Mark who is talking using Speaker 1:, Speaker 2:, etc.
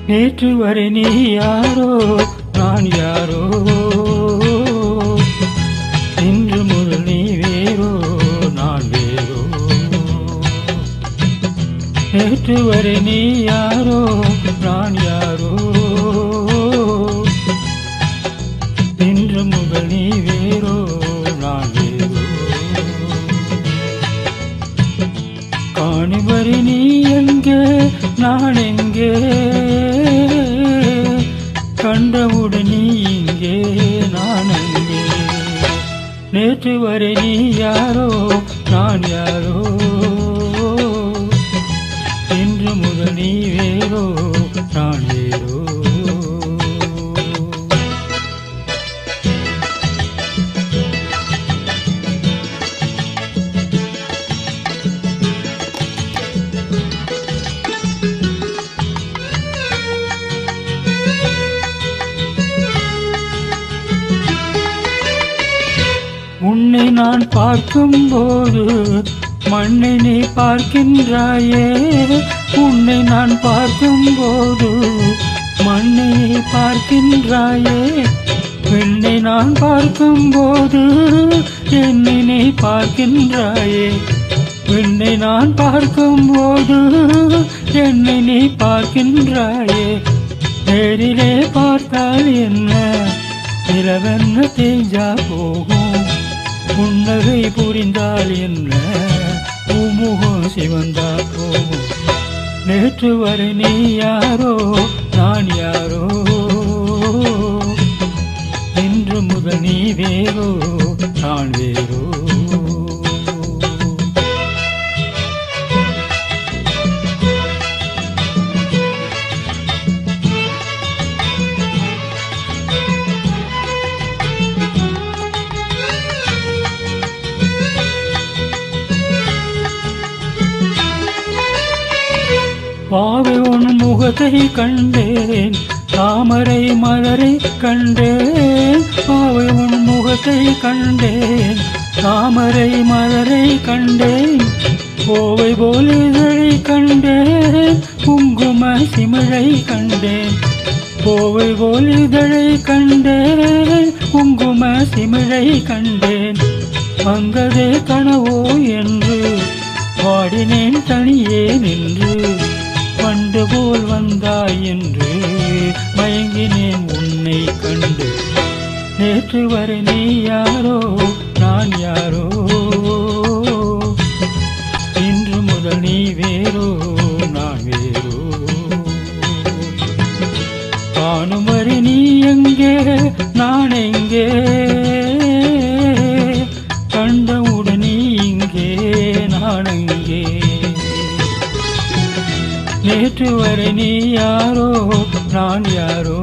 Speaker 1: நேற்று வரை நீ யாரோ நான் யாரோ, இன்று முதல் நீ வேறோ நான் வேறோ. நேற்று வரை நீ யாரோ நான் யாரோ, இன்று முதல் நீ வேறோ நான் வேறோ. காணிவரி நீ எங்கே நான் எங்கே, கண்டவுடன் நீ இங்கே நான் அங்கே. நேற்று வரை நீ யாரோ நான் யாரோ, இன்று முதல் நீ வேறோ நான் வேறோ. உன்னை நான் பார்க்கும்போது மண்ணை நீ பார்க்கின்றாயே, உன்னை நான் பார்க்கும்போது மண்ணை பார்க்கின்றாயே. பெண்ணை நான் பார்க்கும்போது என்னை நீ பார்க்கின்றாயே, பெண்ணை நான் பார்க்கும்போது என்னை நீ பார்க்கின்றாயே. நேரிலே பார்த்தால் என்ன நிலவென்ன தேஞ்சா போகும், புன்னகை புரிந்தால் என்ன பூமுகம் சிவந்தா போகும். நேற்று வரை நீ யாரோ நான் யாரோ, இன்று முதல் நீ வேறோ நான் வேறோ. பாவை உன் முகத்தை கண்டேன், தாமரை மலரை கண்டேன். பாவை உன் முகத்தை கண்டேன், தாமரை மலரை கண்டேன். கோவை போல் இதழை கண்டேன், குங்கும சிமிழை கண்டேன். கோவை போல் இதழை கண்டேன், குங்கும சிமிழை கண்டேன். வந்ததே கனவோ என்று வாடினேன் தனியே நின்று, பண்டு போல் வந்தாய் என்று மயங்கினேன் உன்னை கண்டு. நேற்று வரை நீ யாரோ நான் யாரோ, இன்று முதல் நீ வேறோ நான் வேறோ. காணும் வரை நீ எங்கே நான் எங்கே, கண்டவுடன் நீ இங்கே நான் அங்கே. நேற்று வரை நீ யாரோ நான் யாரோ,